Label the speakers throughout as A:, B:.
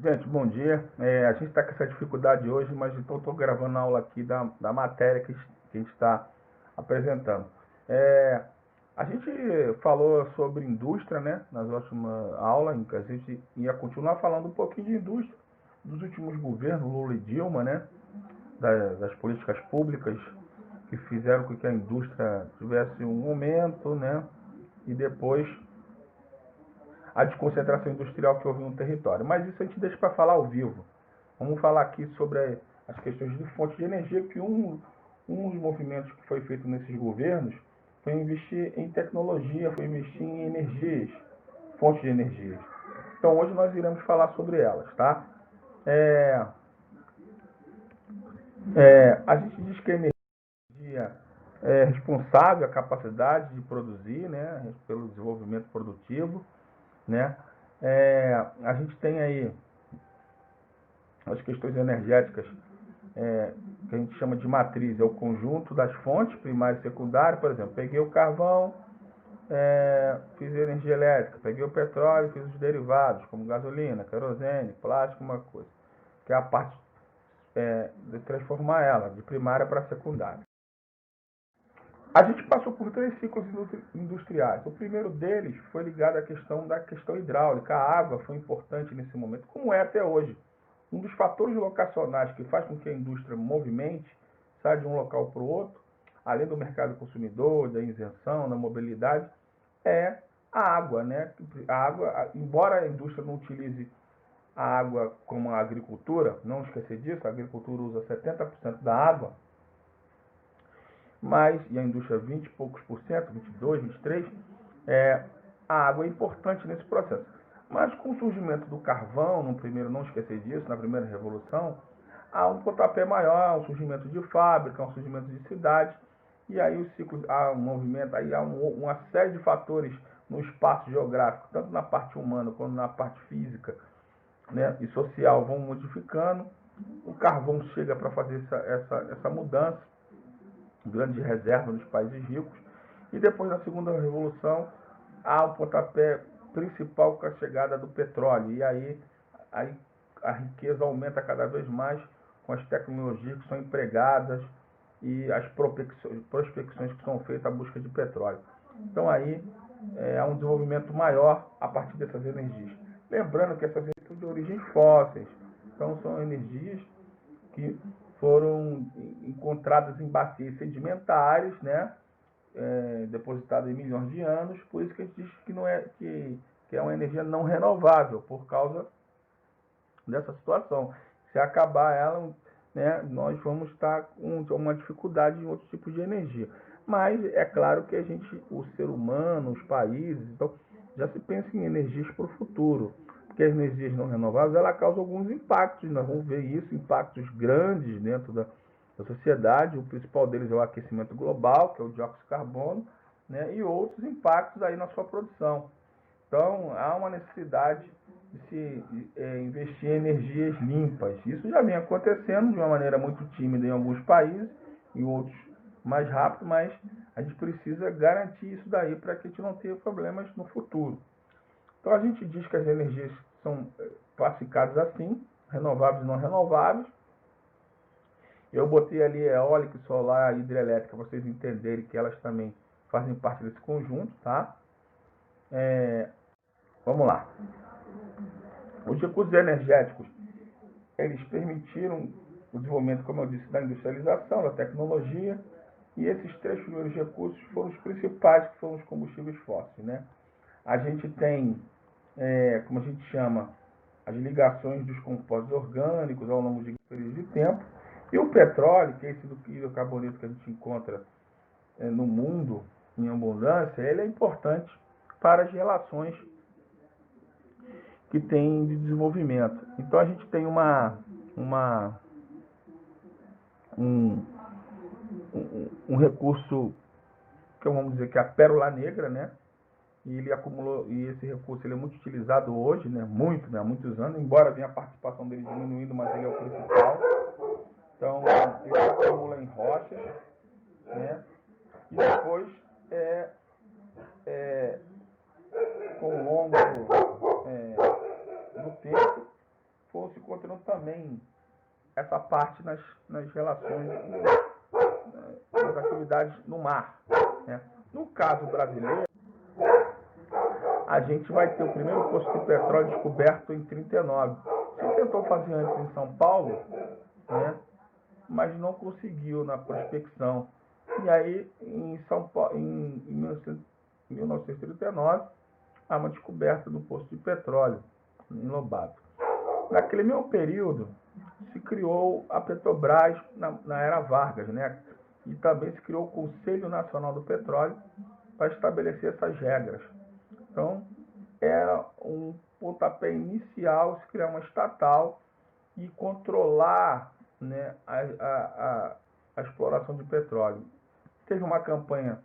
A: Gente, bom dia. A gente está com essa dificuldade hoje, mas então estou gravando a aula aqui da matéria que a gente está apresentando. A gente falou sobre indústria, né, nas últimas aulas, a gente ia continuar falando um pouquinho de indústria dos últimos governos, Lula e Dilma, né, das políticas públicas que fizeram com que a indústria tivesse um aumento, né, e depois a desconcentração industrial que houve no território. Mas isso a gente deixa para falar ao vivo. Vamos falar aqui sobre as questões de fontes de energia, que um dos movimentos que foi feito nesses governos foi investir em tecnologia, foi investir em energias, fontes de energias. Então hoje nós iremos falar sobre elas, tá? A gente diz que a energia é responsável, a capacidade de produzir, né, pelo desenvolvimento produtivo, né? A gente tem aí as questões energéticas, que a gente chama de matriz, é o conjunto das fontes primária e secundária. Por exemplo, peguei o carvão, fiz energia elétrica, peguei o petróleo, fiz os derivados, como gasolina, querosene, plástico, uma coisa, que é a parte de transformar ela de primária para secundária. A gente passou por 3 ciclos industriais. O primeiro deles foi ligado à questão hidráulica. A água foi importante nesse momento, como é até hoje. Um dos fatores locacionais que faz com que a indústria movimente, saia de um local para o outro, além do mercado consumidor, da isenção, da mobilidade, é a água, né? A água, embora a indústria não utilize a água como a agricultura, não esquecer disso, a agricultura usa 70% da água, e a indústria 20 e poucos por cento, 22, 23, a água é importante nesse processo. Mas com o surgimento do carvão, não esquecer disso, na primeira revolução, há um pontapé maior, um surgimento de fábrica, um surgimento de cidades, e aí o ciclo, há um movimento, aí há uma série de fatores no espaço geográfico, tanto na parte humana quanto na parte física, né, e social, vão modificando. O carvão chega para fazer essa mudança, grandes reservas nos países ricos, e depois da segunda revolução há o pontapé principal com a chegada do petróleo, e aí a riqueza aumenta cada vez mais com as tecnologias que são empregadas e as prospecções que são feitas à busca de petróleo. Então aí há um desenvolvimento maior a partir dessas energias. Lembrando que essas energias são de origens fósseis, então são energias que foram encontradas em bacias sedimentares, né, depositadas em milhões de anos. Por isso que a gente diz que é uma energia não renovável, por causa dessa situação. Se acabar ela, né, nós vamos estar com uma dificuldade em outros tipos de energia. Mas é claro que o ser humano, os países, então já se pensa em energias para o futuro, porque as energias não renováveis ela causam alguns impactos. Nós vamos ver isso, impactos grandes dentro da sociedade. O principal deles é o aquecimento global, que é o dióxido de carbono, né, e outros impactos aí na sua produção. Então, há uma necessidade de se investir em energias limpas. Isso já vem acontecendo de uma maneira muito tímida em alguns países, em outros mais rápido, mas a gente precisa garantir isso daí para que a gente não tenha problemas no futuro. Então, a gente diz que as energias são classificadas assim, renováveis e não renováveis. Eu botei ali eólica, solar e hidrelétrica, para vocês entenderem que elas também fazem parte desse conjunto, tá? Vamos lá. Os recursos energéticos, eles permitiram o desenvolvimento, como eu disse, da industrialização, da tecnologia, e esses 3 primeiros recursos foram os principais, que foram os combustíveis fósseis, né? A gente tem, como a gente chama, as ligações dos compostos orgânicos ao longo de período de tempo, e o petróleo, que é esse do hidrocarboneto que a gente encontra no mundo em abundância, ele é importante para as relações que tem de desenvolvimento. Então a gente tem um recurso que vamos dizer que é a pérola negra, né? E ele acumulou, e esse recurso ele é muito utilizado hoje, né? Muito, né? Há muitos anos, embora venha a participação dele diminuindo, mas ele é o principal. Então ele se acumula em rochas, né? E depois com o longo do tempo entram também essa parte nas relações, nas atividades no mar, né? No caso brasileiro, a gente vai ter o primeiro poço de petróleo descoberto em 39. Se tentou fazer antes em São Paulo, né? Mas não conseguiu na prospecção. E aí, em São Paulo, em 1939, há uma descoberta do poço de petróleo em Lobato. Naquele mesmo período, se criou a Petrobras na era Vargas, né? E também se criou o Conselho Nacional do Petróleo para estabelecer essas regras. Então, era um pontapé inicial se criar uma estatal e controlar, né, a exploração de petróleo. Teve uma campanha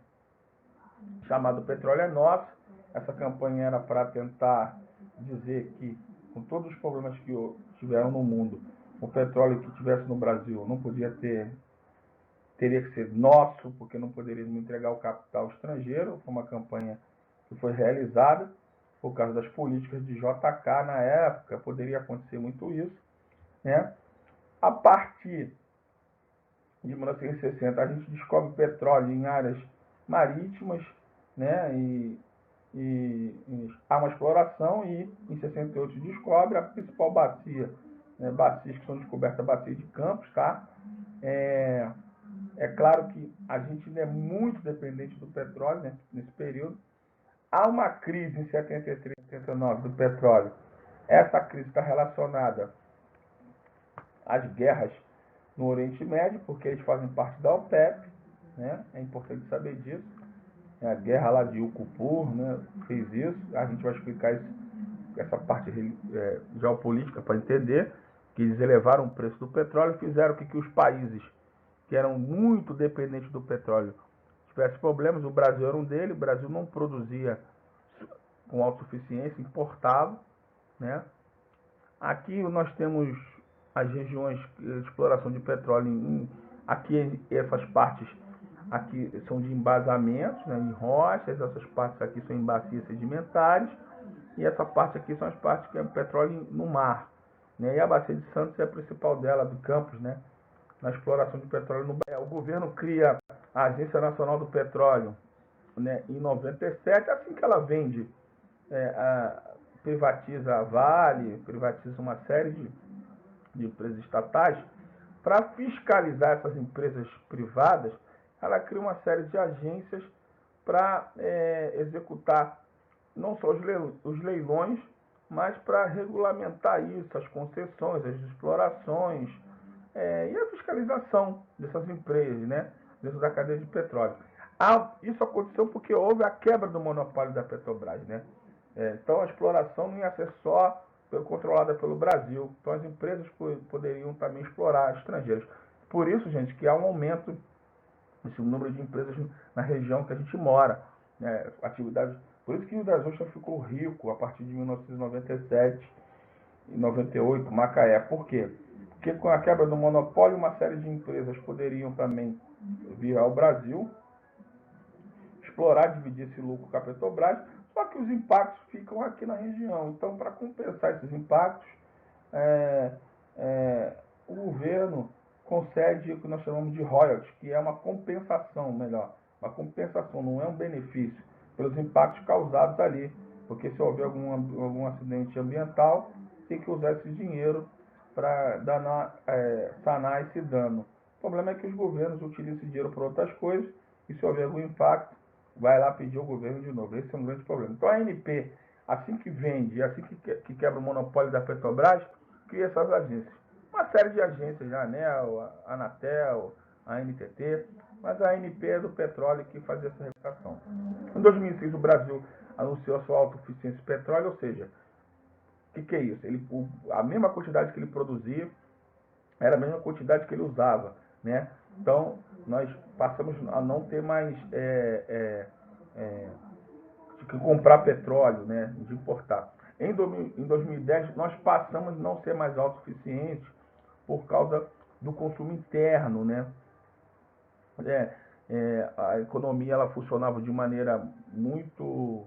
A: chamada Petróleo é Nosso. Essa campanha era para tentar dizer que, com todos os problemas que tiveram no mundo, o petróleo que tivesse no Brasil não podia teria que ser nosso, porque não poderíamos entregar o capital estrangeiro. Foi uma campanha que foi realizada por causa das políticas de JK na época, poderia acontecer muito isso, né? A partir de 1960, a gente descobre petróleo em áreas marítimas, né? E há uma exploração, e em 68 se descobre a principal bacia, né? Bacias que são descobertas, a bacia de Campos, tá? É claro que a gente ainda é muito dependente do petróleo, né, nesse período. Há uma crise em 73, 79 do petróleo. Essa crise está relacionada às guerras no Oriente Médio, porque eles fazem parte da OPEP, né? É importante saber disso. A guerra lá de Ukupur, né, fez isso. A gente vai explicar isso, essa parte geopolítica para entender que eles elevaram o preço do petróleo e fizeram com que os países que eram muito dependentes do petróleo tivessem problemas. O Brasil era um deles. O Brasil não produzia com autossuficiência, importava, né? Aqui nós temos as regiões de exploração de petróleo. Aqui essas partes aqui são de embasamentos, né, em rochas. Essas partes aqui são em bacias sedimentares. E essa parte aqui são as partes que é petróleo no mar, né? E a Bacia de Santos é a principal dela, do Campos, né? Na exploração de petróleo no Brasil. O governo cria a Agência Nacional do Petróleo, né, em 97, assim que ela vende, privatiza a Vale, privatiza uma série de empresas estatais. Para fiscalizar essas empresas privadas, ela cria uma série de agências para executar não só os leilões, mas para regulamentar isso, as concessões, as explorações, e a fiscalização dessas empresas, né, dentro da cadeia de petróleo. Isso aconteceu porque houve a quebra do monopólio da Petrobras, né? Então a exploração não ia ser só controlada pelo Brasil. Então as empresas poderiam também explorar estrangeiros. Por isso, gente, que há um aumento nesse número de empresas na região que a gente mora, né? Atividades. Por isso que o Rio das Ostras ficou rico a partir de 1997 e 98, Macaé. Por quê? Porque com a quebra do monopólio, uma série de empresas poderiam também vir ao Brasil, explorar, dividir esse lucro com a Petrobras, só que os impactos ficam aqui na região. Então, para compensar esses impactos, o governo concede o que nós chamamos de royalties, que é uma compensação, uma compensação, não é um benefício, pelos impactos causados ali. Porque se houver algum acidente ambiental, tem que usar esse dinheiro para sanar esse dano. O problema é que os governos utilizam esse dinheiro para outras coisas, e se houver algum impacto, vai lá pedir ao governo de novo. Esse é um grande problema. Então a ANP, assim que vende, assim que quebra o monopólio da Petrobras, cria essas agências. Uma série de agências, a ANEEL, a Anatel, a ANTT, mas a ANP é do petróleo que faz essa regulação. Em 2006, o Brasil anunciou a sua autossuficiência de petróleo, ou seja, o que é isso? A mesma quantidade que ele produzia era a mesma quantidade que ele usava, né? Então, nós passamos a não ter mais que comprar petróleo, né? De importar. Em 2010, nós passamos a não ser mais autossuficientes por causa do consumo interno, né? A economia ela funcionava de maneira muito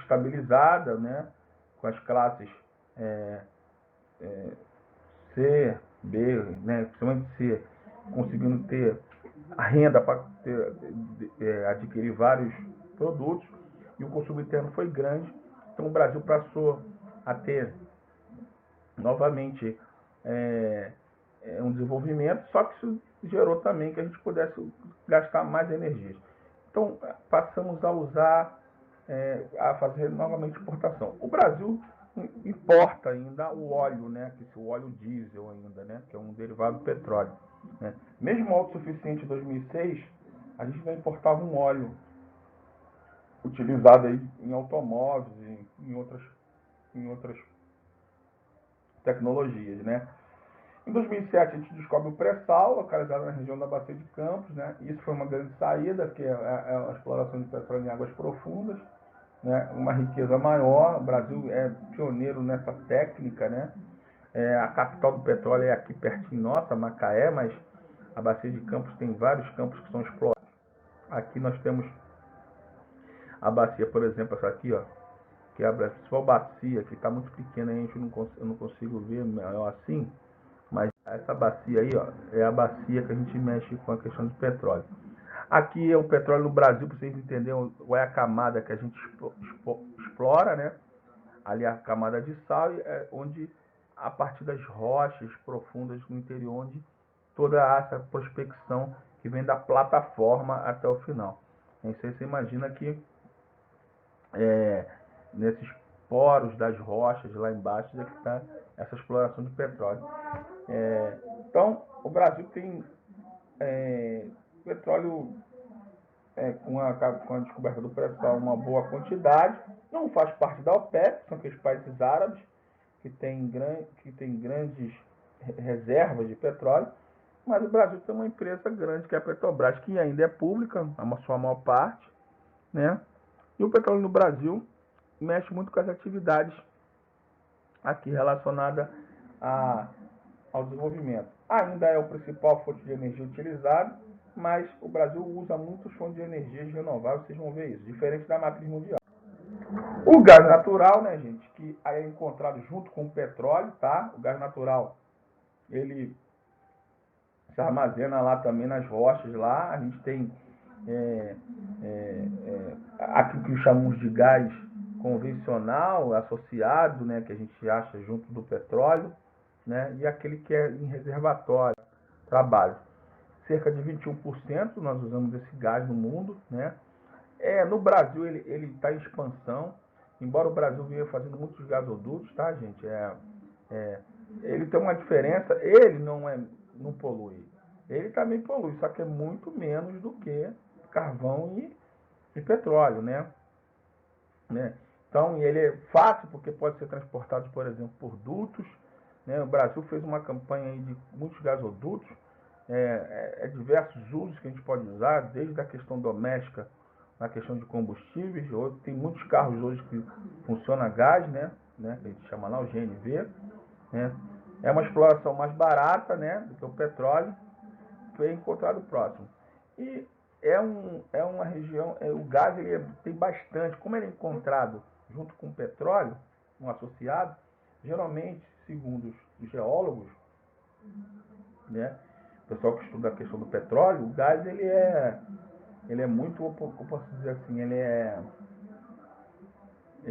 A: estabilizada, né? Com as classes C, B, né, principalmente C, conseguindo ter a renda para adquirir vários produtos, e o consumo interno foi grande. Então o Brasil passou a ter novamente um desenvolvimento, só que isso gerou também que a gente pudesse gastar mais energias. Então passamos a usar, a fazer novamente exportação. O Brasil importa ainda o óleo, né, que é o óleo diesel ainda, né, que é um derivado do petróleo, né. Mesmo autossuficiente em 2006, a gente ainda importava um óleo utilizado aí em automóveis e em outras tecnologias, né. Em 2007 a gente descobre o pré-sal, localizado na região da Bacia de Campos, né. Isso foi uma grande saída, que é a exploração de petróleo em águas profundas, né, uma riqueza maior. O Brasil é pioneiro nessa técnica, né. A capital do petróleo é aqui pertinho nossa, Macaé, mas a Bacia de Campos tem vários campos que são explorados. Aqui nós temos a bacia, por exemplo, essa aqui, ó, que é a principal bacia, que está muito pequena, eu não consigo ver melhor assim, mas essa bacia aí, ó, é a bacia que a gente mexe com a questão de petróleo. Aqui é o petróleo no Brasil, para vocês entenderem qual é a camada que a gente explora, né? Ali a camada de sal, onde a partir das rochas profundas no interior, onde toda essa prospecção que vem da plataforma até o final. Então você imagina que nesses poros das rochas lá embaixo é que está essa exploração de petróleo. Então o Brasil tem petróleo com a descoberta do pré-sal uma boa quantidade, não faz parte da OPEP, são aqueles países árabes que têm grandes reservas de petróleo, mas o Brasil tem uma empresa grande que é a Petrobras, que ainda é pública, a sua maior parte, né? E o petróleo no Brasil mexe muito com as atividades aqui relacionadas ao desenvolvimento. Ainda é o principal fonte de energia utilizada, mas o Brasil usa muitas fontes de energia renováveis, vocês vão ver isso, diferente da matriz mundial. O gás natural, né, gente, que é encontrado junto com o petróleo, tá? O gás natural, ele se armazena lá também nas rochas lá. A gente tem aquilo que chamamos de gás convencional, associado, né, que a gente acha junto do petróleo, né, e aquele que é em reservatório, trabalho. Cerca de 21% nós usamos esse gás no mundo, né? No Brasil ele está em expansão, embora o Brasil venha fazendo muitos gasodutos, tá, gente? Ele tem uma diferença, ele não polui. Ele também polui, só que é muito menos do que carvão e petróleo, né? Então, ele é fácil porque pode ser transportado, por exemplo, por dutos, né? O Brasil fez uma campanha aí de muitos gasodutos, diversos usos que a gente pode usar, desde a questão doméstica, na questão de combustíveis. Tem muitos carros hoje que funcionam a gás, né? Que a gente chama lá o GNV, né? É uma exploração mais barata, né, do que o petróleo, que é encontrado próximo. E é uma região, o gás tem bastante, como ele é encontrado junto com o petróleo, um associado, geralmente, segundo os geólogos, né, o pessoal que estuda a questão do petróleo, o gás ele é muito, eu posso dizer assim, ele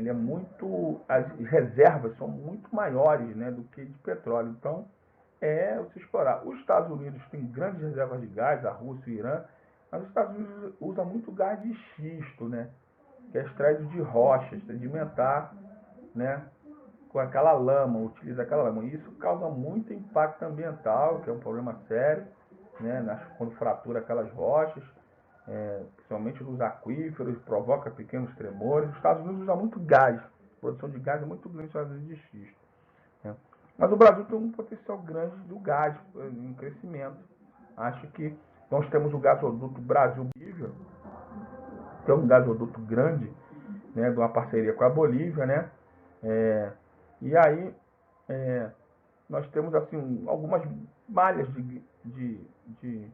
A: é muito, as reservas são muito maiores, né, do que de petróleo. Então, você explorar. Os Estados Unidos têm grandes reservas de gás, a Rússia e o Irã, mas os Estados Unidos usam muito gás de xisto, né, que é extraído de rochas, sedimentar, né, com aquela lama, utiliza aquela lama. E isso causa muito impacto ambiental, que é um problema sério, né, quando fratura aquelas rochas, principalmente nos aquíferos, provoca pequenos tremores. Os Estados Unidos usam muito gás, a produção de gás é muito grande nos Estados Unidos de xisto, né. Mas o Brasil tem um potencial grande do gás em crescimento. Acho que nós temos o gasoduto Brasil-Bolívia, que é um gasoduto grande, né, de uma parceria com a Bolívia, né? E aí nós temos assim algumas malhas de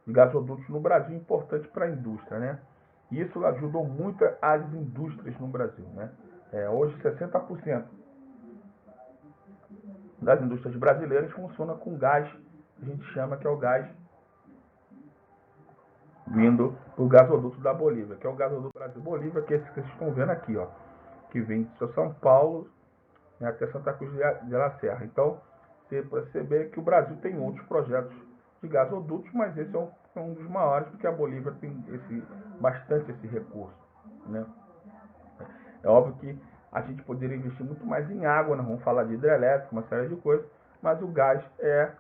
A: gasodutos no Brasil importantes para a indústria, né? E isso ajudou muito as indústrias no Brasil, né? Hoje 60% das indústrias brasileiras funciona com gás, a gente chama que é o gás vindo do gasoduto da Bolívia, que é o gasoduto Brasil-Bolívia, que é esse que vocês estão vendo aqui, ó, que vem de São Paulo, né, até Santa Cruz de la Serra. Então, você perceber que o Brasil tem outros projetos de gasodutos, mas esse é um dos maiores, porque a Bolívia tem bastante esse recurso, né? É óbvio que a gente poderia investir muito mais em água, nós vamos falar de hidrelétrica, uma série de coisas, mas o gás é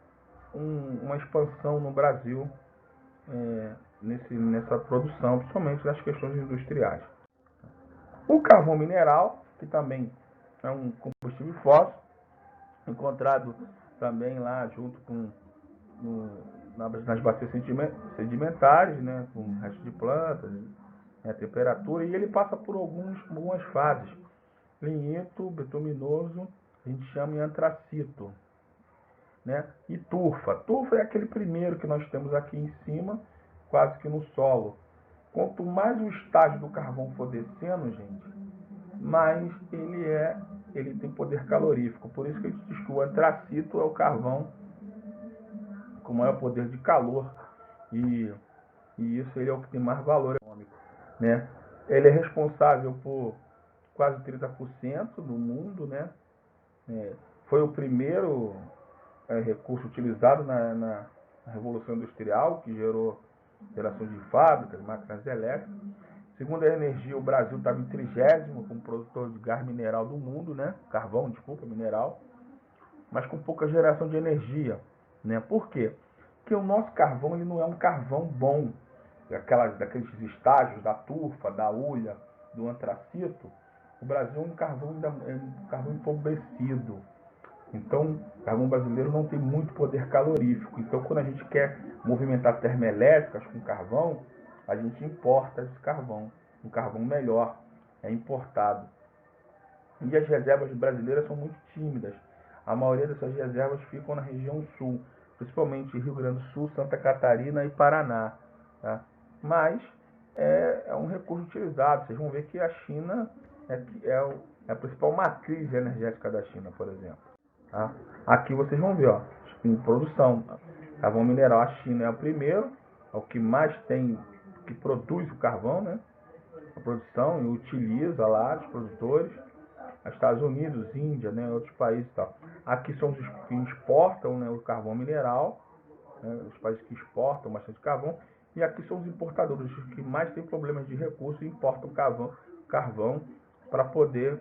A: uma expansão no Brasil nessa produção, principalmente nas questões industriais. O carvão mineral, que também é um combustível fóssil, encontrado também lá junto com nas bacias sedimentares, né, com restos de plantas, a temperatura, e ele passa por algumas fases. Lignito, betuminoso, a gente chama de antracito, né? E turfa. Turfa é aquele primeiro que nós temos aqui em cima, quase que no solo. Quanto mais o estágio do carvão for descendo, gente, mais ele tem poder calorífico. Por isso que a gente diz que o antracito é o carvão com maior poder de calor e isso ele é o que tem mais valor econômico, né? Ele é responsável por quase 30% do mundo, né? Foi o primeiro recurso utilizado na Revolução Industrial, que gerou geração de fábricas, máquinas elétricas. Segundo a energia, o Brasil estava em 30º como produtor de gás mineral do mundo, né? Carvão, desculpa, mineral, mas com pouca geração de energia, né? Por quê? Porque o nosso carvão ele não é um carvão bom, daqueles estágios da turfa, da hulha, do antracito. O Brasil é um carvão empobrecido. Então, o carvão brasileiro não tem muito poder calorífico. Então, quando a gente quer movimentar termoelétricas com carvão, a gente importa esse carvão. Um carvão melhor, é importado. E as reservas brasileiras são muito tímidas. A maioria dessas reservas ficam na região sul, principalmente Rio Grande do Sul, Santa Catarina e Paraná. Tá? Mas é um recurso utilizado. Vocês vão ver que a China é a principal matriz energética da China, por exemplo. Tá? Aqui vocês vão ver, ó, em produção, carvão mineral, a China é o primeiro, é o que mais tem, que produz o carvão, né? A produção e utiliza lá os produtores, Estados Unidos, Índia, né, outros países e tal. Aqui são os que exportam, né, o carvão mineral, né, os países que exportam bastante carvão, e aqui são os importadores, os que mais têm problemas de recursos e importam carvão para poder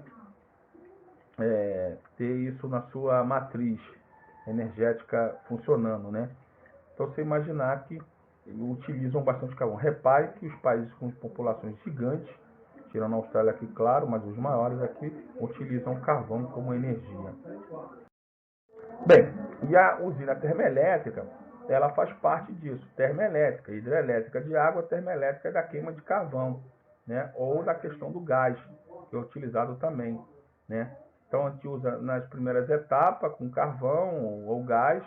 A: ter isso na sua matriz energética funcionando, né? Então, você imaginar que utilizam bastante carvão. Repare que os países com populações gigantes, tirando a Austrália aqui, claro, mas os maiores aqui, utilizam carvão como energia. Bem, e a usina termoelétrica, ela faz parte disso. Termoelétrica, hidrelétrica de água, termoelétrica da queima de carvão, né? Ou da questão do gás, que é utilizado também, né? Então, a gente usa nas primeiras etapas com carvão ou gás,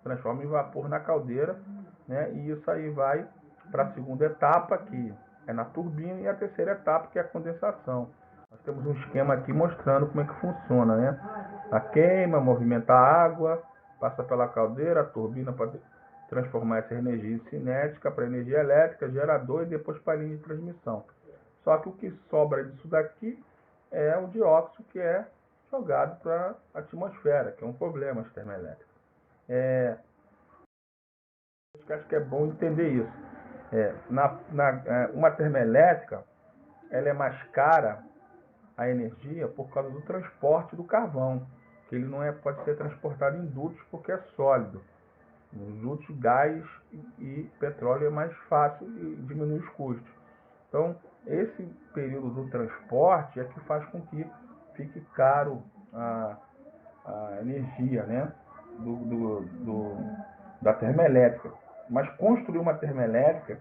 A: transforma em vapor na caldeira, né? E isso aí vai para a segunda etapa, que é na turbina, e a terceira etapa, que é a condensação. Nós temos um esquema aqui mostrando como é que funciona, né? A queima, movimenta a água, passa pela caldeira, a turbina para transformar essa energia em cinética para energia elétrica, gerador e depois para a linha de transmissão. Só que o que sobra disso daqui é o dióxido que é jogado para a atmosfera, que é um problema as termoelétricas. Acho que é bom entender isso. Uma termoelétrica ela é mais cara a energia por causa do transporte do carvão, que ele não pode ser transportado em dutos porque é sólido. Nos dutos, gás e petróleo é mais fácil e diminui os custos. Então, esse período do transporte é que faz com que fique caro a energia, né, da termoelétrica. Mas construir uma termoelétrica,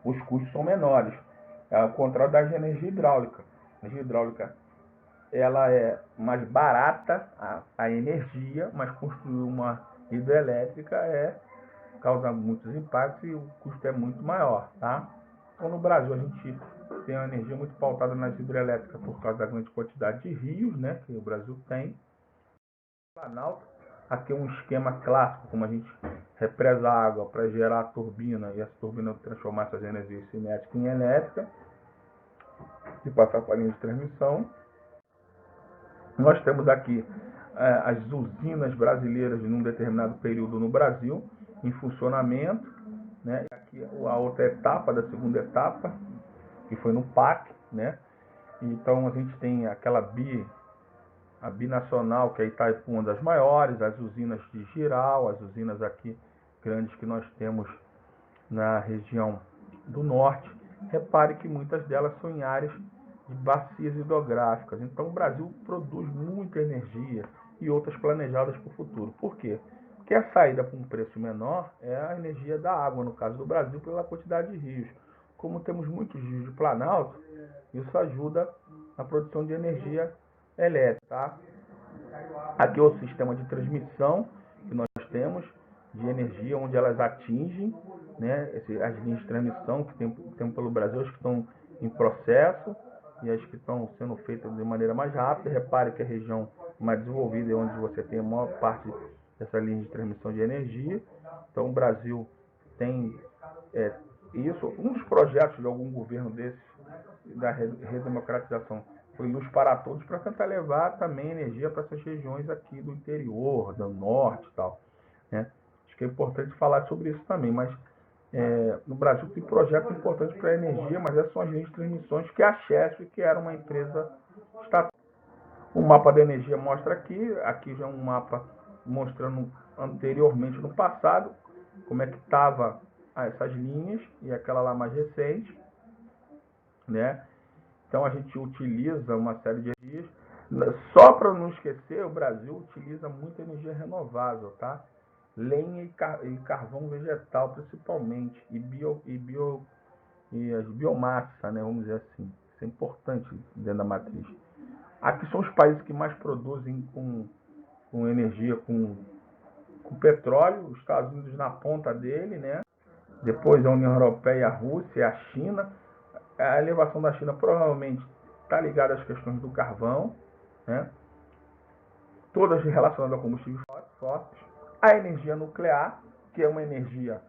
A: os custos são menores. Ao contrário da energia hidráulica. A energia hidráulica ela é mais barata a energia, mas construir uma hidrelétrica causa muitos impactos e o custo é muito maior, tá? Então, no Brasil, a gente tem uma energia muito pautada nas hidrelétricas por causa da grande quantidade de rios, né, que o Brasil tem. Planalto. Aqui é um esquema clássico, como a gente represa a água para gerar a turbina e essa turbina transformar essas energias cinéticas em elétrica e passar para a linha de transmissão. Nós temos aqui as usinas brasileiras num determinado período no Brasil em funcionamento, né? E aqui a outra etapa da segunda etapa, que foi no PAC, né? Então a gente tem aquela a binacional, que é Itaipu, uma das maiores, as usinas de Jirau, as usinas aqui grandes que nós temos na região do norte. Repare que muitas delas são em áreas de bacias hidrográficas. Então o Brasil produz muita energia e outras planejadas para o futuro. Por quê? Porque a saída para um preço menor é a energia da água, no caso do Brasil, pela quantidade de rios. Como temos muitos rios de Planalto, isso ajuda na produção de energia elétrica. Tá? Aqui é o sistema de transmissão que nós temos de energia, onde elas atingem, né, as linhas de transmissão que tem pelo Brasil, as que estão em processo e as que estão sendo feitas de maneira mais rápida. Repare que a região mais desenvolvida é onde você tem a maior parte dessa linha de transmissão de energia. Então o Brasil tem isso. Um dos projetos de algum governo desses, da redemocratização, foi Luz para Todos, para tentar levar também energia para essas regiões aqui do interior, do norte e tal, né? Acho que é importante falar sobre isso também, mas no Brasil tem projetos importantes para a energia, mas essas são as linhas de transmissões que a Chesf, que era uma empresa estatal. O mapa da energia mostra aqui já é um mapa mostrando anteriormente, no passado, como é que estava essas linhas, e aquela lá mais recente, né? Então a gente utiliza uma série de energias. Só para não esquecer, o Brasil utiliza muita energia renovável, tá? Lenha e carvão vegetal principalmente, e as biomassa, né? Vamos dizer assim. Isso é importante dentro da matriz. Aqui são os países que mais produzem com energia, com petróleo, os Estados Unidos na ponta dele, né? Depois a União Europeia, a Rússia e a China. A elevação da China provavelmente está ligada às questões do carvão, né? Todas relacionadas a combustíveis fósseis. A energia nuclear, que é uma energia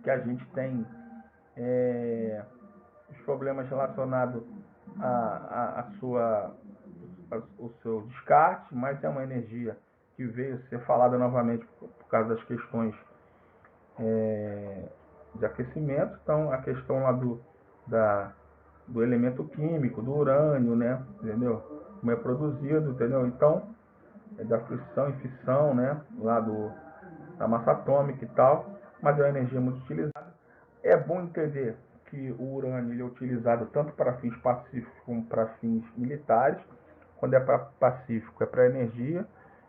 A: que a gente tem os problemas relacionados ao seu descarte, mas é uma energia que veio a ser falada novamente por causa das questões de aquecimento. Então, a questão lá do elemento químico, do urânio, né? Entendeu? Como é produzido, entendeu? Então, da frição e fissão, né? Lá da massa atômica e tal, mas é uma energia muito utilizada. É bom entender que o urânio ele é utilizado tanto para fins pacíficos como para fins militares. Quando é para pacífico é para energia,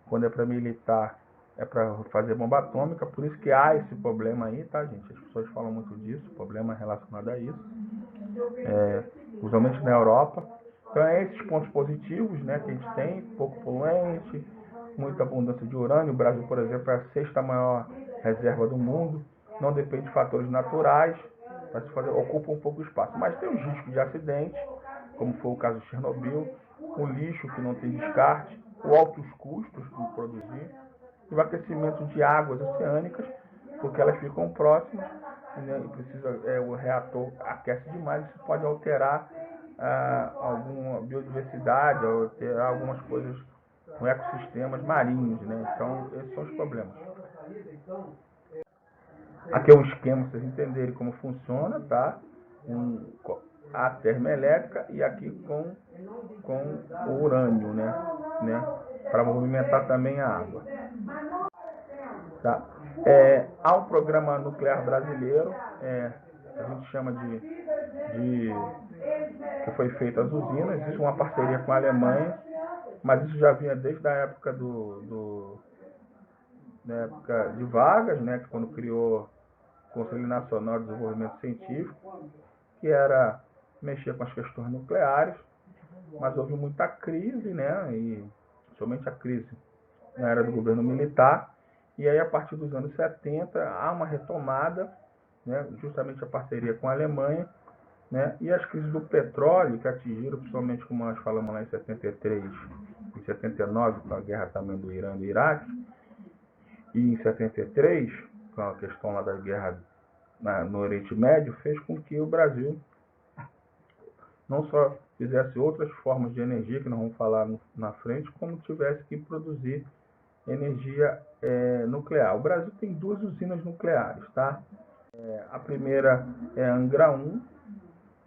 A: quando é para militar é para fazer bomba atômica. Por isso que há esse problema aí, tá, gente? As pessoas falam muito disso, problema relacionado a isso, usualmente na Europa. Então é esses pontos positivos, né, que a gente tem: pouco poluente, muita abundância de urânio. O Brasil, por exemplo, é a sexta maior reserva do mundo, não depende de fatores naturais, ocupa um pouco espaço. Mas tem os riscos de acidente, como foi o caso de Chernobyl, o lixo que não tem descarte, os altos custos de produzir, e o aquecimento de águas oceânicas, porque elas ficam próximas, né, e o reator aquece demais, isso pode alterar alguma biodiversidade, alterar algumas coisas com ecossistemas marinhos, né? Então, esses são os problemas. Aqui é um esquema para vocês entenderem como funciona, tá? A termoelétrica, e aqui com o urânio, né? Para movimentar também a água. Tá? Há um programa nuclear brasileiro, a gente chama que foi feito as usinas. Existe uma parceria com a Alemanha, mas isso já vinha desde a época na época de Vargas, né, que quando criou o Conselho Nacional de Desenvolvimento Científico, que era mexer com as questões nucleares, mas houve muita crise, né, e somente a crise na era do governo militar, e aí a partir dos anos 70 há uma retomada, né, justamente a parceria com a Alemanha, né, e as crises do petróleo que atingiram, principalmente como nós falamos lá em 73 e em 79, com a guerra também do Irã e do Iraque, e em 73, com a questão lá da guerra no Oriente Médio, fez com que o Brasil não só fizesse outras formas de energia, que nós vamos falar na frente, como tivesse que produzir energia nuclear. O Brasil tem 2 usinas nucleares, tá? A primeira é a Angra 1,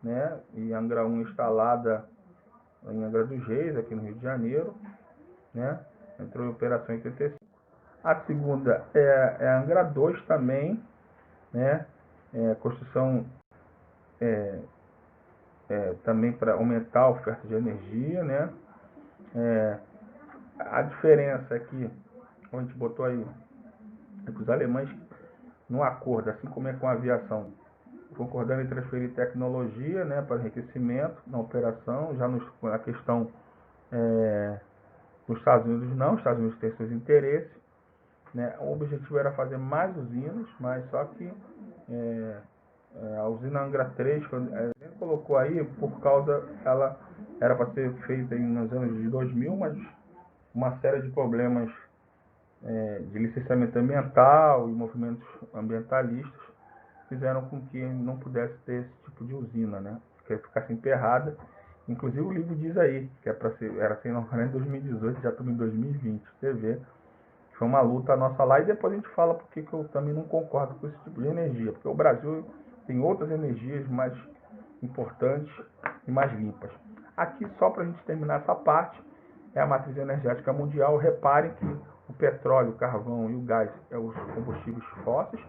A: né? E a Angra 1 instalada em Angra dos Reis, aqui no Rio de Janeiro, né? Entrou em operação em 85. A segunda é a Angra 2 também, né? Construção também para aumentar a oferta de energia, né? A diferença aqui, como a gente botou aí, é que os alemães, no acordo, assim como é com a aviação, concordando em transferir tecnologia, né, para enriquecimento na operação, já na questão nos Estados Unidos não, os Estados Unidos têm seus interesses, né? O objetivo era fazer mais usinas, mas só que a usina Angra 3, a gente colocou aí por causa, ela era para ser feita nos anos de 2000, mas uma série de problemas de licenciamento ambiental e movimentos ambientalistas fizeram com que não pudesse ter esse tipo de usina, né? Que ficasse emperrada. Inclusive o livro diz aí que era ser inaugurada em 2018, já estamos em 2020. Você vê que foi uma luta nossa lá, e depois a gente fala porque que eu também não concordo com esse tipo de energia, porque o Brasil tem outras energias mais importantes e mais limpas. Aqui, só para a gente terminar essa parte, é a matriz energética mundial. Reparem que o petróleo, o carvão e o gás os combustíveis fósseis,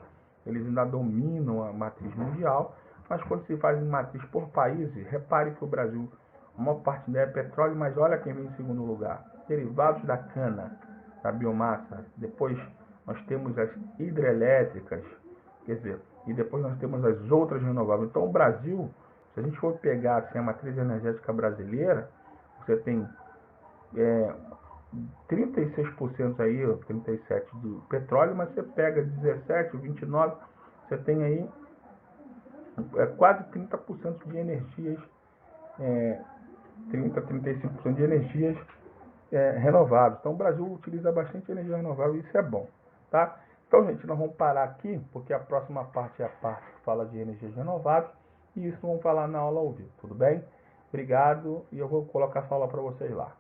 A: eles ainda dominam a matriz mundial, mas quando se faz em matriz por países, repare que o Brasil, a maior parte dela é petróleo, mas olha quem vem em segundo lugar. Derivados da cana, da biomassa, depois nós temos as hidrelétricas, quer dizer, e depois nós temos as outras renováveis. Então o Brasil, se a gente for pegar assim, a matriz energética brasileira, você tem 36% aí, 37% do petróleo, mas você pega 17%, 29%, você tem aí quase 30% de energias, 35% de energias renováveis. Então o Brasil utiliza bastante energia renovável e isso é bom, tá? Então, gente, nós vamos parar aqui, porque a próxima parte é a parte que fala de energias renováveis, e isso vamos falar na aula ao vivo, tudo bem? Obrigado, e eu vou colocar essa aula para vocês lá.